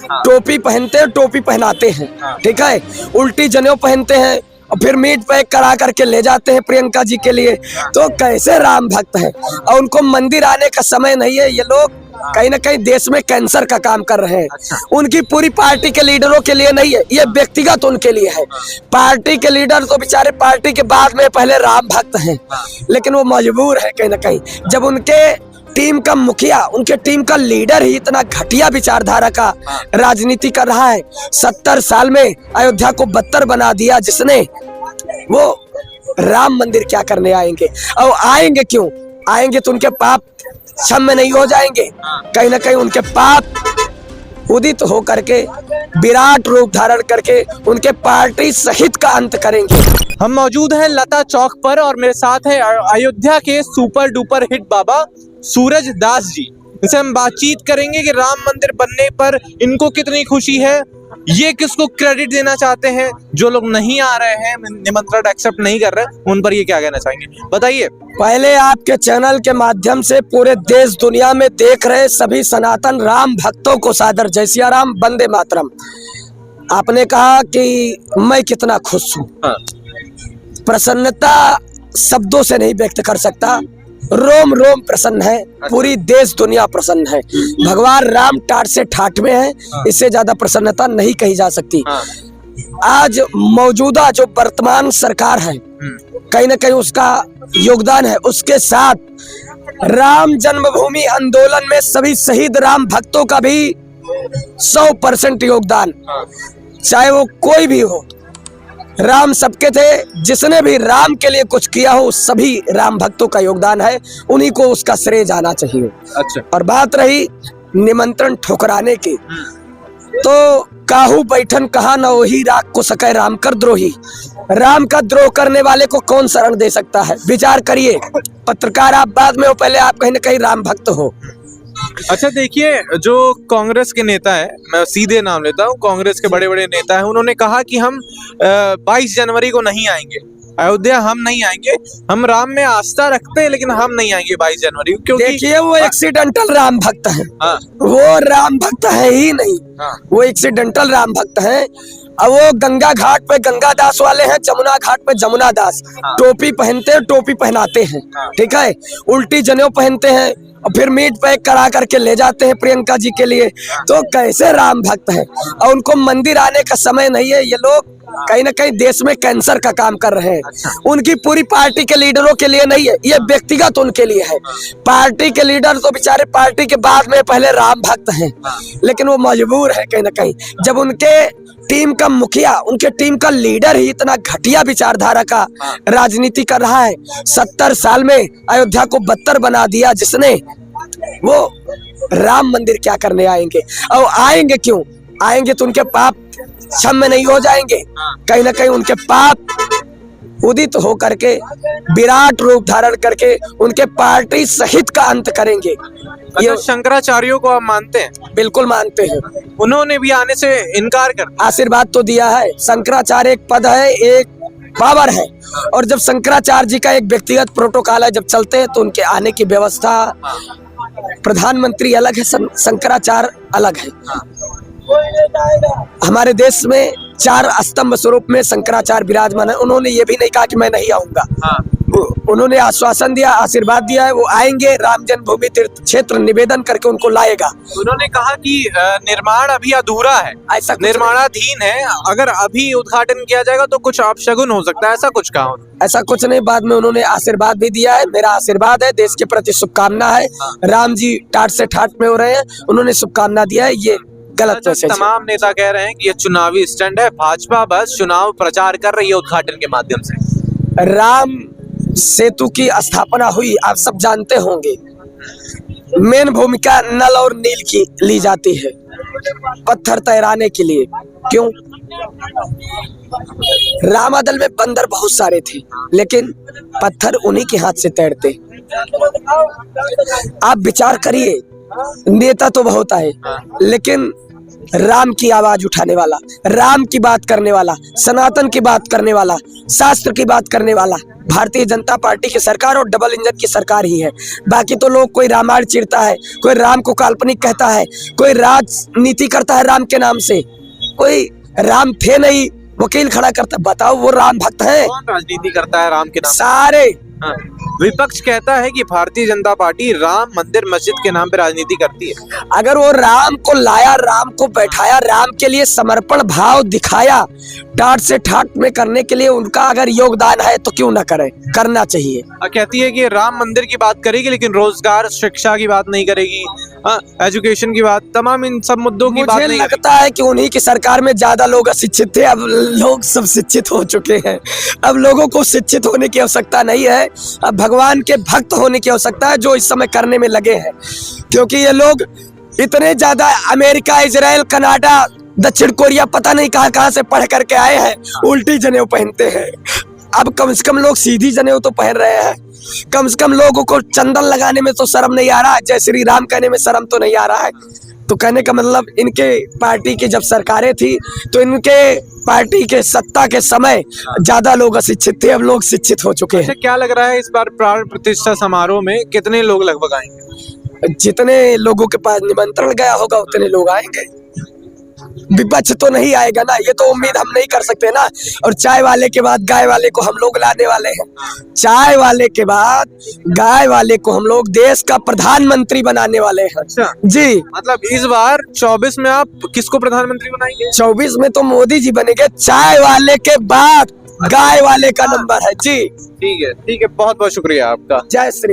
टोपी पहनते हैं, टोपी पहनाते हैं, ठीक है, उल्टी जनेऊ पहनते हैं और फिर मीट पैक करा करके ले जाते हैं प्रियंका जी के लिए। तो कैसे राम भक्त हैं? और उनको मंदिर आने का समय नहीं है। ये लोग कहीं ना कहीं देश में कैंसर का काम कर रहे हैं। उनकी पूरी पार्टी के लीडरों के लिए नहीं है, ये व्यक्तिगत उनके लिए है। पार्टी के लीडर तो बेचारे पार्टी के बाद में पहले राम भक्त हैं, लेकिन वो मजबूर है कहीं ना कहीं। जब उनके टीम का मुखिया, उनके टीम का लीडर ही इतना घटिया विचारधारा का राजनीति कर रहा है, 70 साल में अयोध्या को बदतर बना दिया जिसने, वो राम मंदिर क्या करने आएंगे? और आएंगे क्यों? आएंगे तो उनके पाप क्षम्य नहीं हो जाएंगे? कहीं ना कहीं उनके पाप उदित हो करके विराट रूप धारण करके उनके पार्टी सहित का अंत करेंगे। हम मौजूद हैं लता चौक पर और मेरे साथ है अयोध्या के सुपर डुपर हिट बाबा सूरज दास जी। इनसे हम बातचीत करेंगे कि राम मंदिर बनने पर इनको कितनी खुशी है, ये किसको क्रेडिट देना चाहते हैं, जो लोग नहीं आ रहे हैं, निमंत्रण एक्सेप्ट नहीं कर रहे, उन पर ये क्या कहना चाहेंगे, बताइए। पहले आपके चैनल के माध्यम से पूरे देश दुनिया में देख रहे सभी सनातन राम भक्तों को सादर जय सिया राम, वंदे मातरम। आपने कहा कि मैं कितना खुश हूँ, प्रसन्नता शब्दों से नहीं व्यक्त कर सकता। रोम रोम प्रसन्न है, पूरी देश दुनिया प्रसन्न है। भगवान राम टाट से ठाट में है, इससे ज्यादा प्रसन्नता नहीं कही जा सकती। आज मौजूदा जो वर्तमान सरकार है, कहीं ना कहीं उसका योगदान है। उसके साथ राम जन्मभूमि आंदोलन में सभी शहीद राम भक्तों का भी 100% योगदान, चाहे वो कोई भी हो। राम सबके थे, जिसने भी राम के लिए कुछ किया हो सभी राम भक्तों का योगदान है, उन्हीं को उसका श्रेय जाना चाहिए। अच्छा। और बात रही निमंत्रण ठुकराने की, तो काहू बैठन कहा न वही राग को सके राम कर द्रोही। राम का द्रोह करने वाले को कौन शरण दे सकता है? विचार करिए। पत्रकार आप बाद में हो, पहले आप कहीं ना कहीं राम भक्त हो। अच्छा देखिए, जो कांग्रेस के नेता है, मैं सीधे नाम लेता हूँ, कांग्रेस के बड़े बड़े नेता हैं, उन्होंने कहा कि हम 22 जनवरी को नहीं आएंगे अयोध्या, हम नहीं आएंगे, हम राम में आस्था रखते हैं लेकिन हम नहीं आएंगे 22 जनवरी को, क्योंकि देखिए वो एक्सीडेंटल राम भक्त है। वो राम भक्त है ही नहीं, वो एक्सीडेंटल राम भक्त है। अब वो गंगा घाट पे गंगा दास वाले हैं, जमुना घाट पे जमुना दास। टोपी पहनते हैं, टोपी पहनाते हैं, ठीक है, उल्टी जनेऊ पहनते हैं और फिर मीट पैक करा करके ले जाते हैं प्रियंका जी के लिए। तो कैसे राम भक्त हैं? और उनको मंदिर आने का समय नहीं है। ये लोग कहीं ना कहीं देश में कैंसर का काम कर रहे हैं। उनकी पूरी पार्टी के लीडरों के लिए नहीं है, ये व्यक्तिगत उनके लिए है। पार्टी के लीडर तो बेचारे पार्टी के बाद में पहले राम भक्त हैं, लेकिन वो मजबूर है कहीं ना कहीं। जब उनके टीम का मुखिया, उनके टीम का लीडर ही इतना घटिया विचारधारा का राजनीति कर रहा है, 70 साल में अयोध्या को बदतर बना दिया जिसने, वो राम मंदिर क्या करने आएंगे? और आएंगे क्यों? आएंगे तो उनके पाप क्षम्य नहीं हो जाएंगे? कहीं ना कहीं उनके पाप उदित हो करके विराट रूप धारण करके उनके पार्टी सहित का अंत करेंगे। ये शंकराचार्यों को आप मानते हैं? बिल्कुल मानते हैं। उन्होंने भी आने से इनकार कर आशीर्वाद तो दिया है। शंकराचार्य एक पद है, एक पावर है, और जब शंकराचार्य जी का एक व्यक्तिगत प्रोटोकॉल है, जब चलते हैं तो उनके आने की व्यवस्था, प्रधानमंत्री अलग है, शंकराचार्य अलग है। हमारे देश में 4 स्तंभ स्वरूप में शंकराचार्य विराजमान है। उन्होंने ये भी नहीं कहा कि मैं नहीं आऊंगा। उन्होंने आश्वासन दिया, आशीर्वाद दिया है, वो आएंगे। राम जन्मभूमि तीर्थ क्षेत्र निवेदन करके उनको लाएगा। उन्होंने कहा कि निर्माण अभी अधूरा है, ऐसा निर्माणाधीन है, अगर अभी उद्घाटन किया जाएगा तो कुछ अपशगुन हो सकता है, ऐसा कुछ कहा? ऐसा कुछ नहीं। बाद में उन्होंने आशीर्वाद भी दिया है। मेरा आशीर्वाद है, देश के प्रति शुभकामना है। राम जी टाट से ठाट में हो रहे हैं, उन्होंने शुभकामना दिया है। ये गलत मैसेज है। तमाम नेता कह रहे हैं कि ये चुनावी स्टंट है, भाजपा बस चुनाव प्रचार कर रही है उद्घाटन के माध्यम से। राम सेतु की स्थापना हुई, आप सब जानते होंगे। मेन भूमिका नल और नील की ली जाती है पत्थर तैराने के लिए। क्यों? रामादल में बंदर बहुत सारे थे, लेकिन पत्थर उन्हीं के हाथ से तैरते। आप विचार करिए, नेता तो बहुत आए, लेकिन राम की आवाज उठाने वाला, राम की बात करने वाला, सनातन की बात करने वाला, शास्त्र की बात करने वाला भारतीय जनता पार्टी की सरकार और डबल इंजन की सरकार ही है। बाकी तो लोग कोई रामायण चिढ़ता है, कोई राम को काल्पनिक कहता है, कोई राजनीति करता है राम के नाम से, कोई राम थे नहीं वकील खड़ा करता। बताओ वो राम भक्त है? कौन राजनीति करता है राम के नाम? सारे। हाँ। विपक्ष कहता है कि भारतीय जनता पार्टी राम मंदिर मस्जिद के नाम पे राजनीति करती है। अगर वो राम को लाया, राम को बैठाया, राम के लिए समर्पण भाव दिखाया, टाट से ठाट में करने के लिए उनका अगर योगदान है तो क्यों ना करे, करना चाहिए। कहती है कि राम मंदिर की बात करेगी लेकिन रोजगार शिक्षा की बात नहीं करेगी, एजुकेशन की बात, तमाम इन सब मुद्दों की बात मुझे नहीं लगता है कि उन्हीं की सरकार में ज्यादा लोग अशिक्षित थे, अब लोग सब शिक्षित हो चुके हैं। अब लोगों को शिक्षित होने की आवश्यकता नहीं है, अब भगवान के भक्त होने की आवश्यकता है, जो इस समय करने में लगे हैं। क्योंकि ये लोग इतने ज्यादा अमेरिका, इजराइल, कनाडा, दक्षिण कोरिया, पता नहीं कहां से पढ़ करके आए हैं, उल्टी जनेऊ पहनते हैं। अब कम से कम लोग सीधी जनेऊ तो पहन रहे हैं, कम से कम लोगों को चंदन लगाने में तो शर्म नहीं आ रहा है, जय श्री राम कहने में शर्म तो नहीं आ रहा है। तो कहने का मतलब इनके पार्टी की जब सरकारें थी तो इनके पार्टी के सत्ता के समय ज्यादा लोग अशिक्षित थे, अब लोग शिक्षित हो चुके हैं। क्या लग रहा है इस बार प्राण प्रतिष्ठा समारोह में कितने लोग लगभग आएंगे? जितने लोगों के पास निमंत्रण गया होगा उतने लोग आएंगे, विपक्ष तो नहीं आएगा ना, ये तो उम्मीद हम नहीं कर सकते ना। और चाय वाले के बाद गाय वाले को हम लोग लाने वाले हैं, चाय वाले के बाद गाय वाले को हम लोग देश का प्रधानमंत्री बनाने वाले हैं। अच्छा जी, मतलब इस बार 24 में आप किसको प्रधानमंत्री बनाएंगे? 24 में तो मोदी जी बनेंगे, चाय वाले के बाद गाय वाले का नंबर है जी। ठीक है, बहुत बहुत शुक्रिया आपका। जय श्री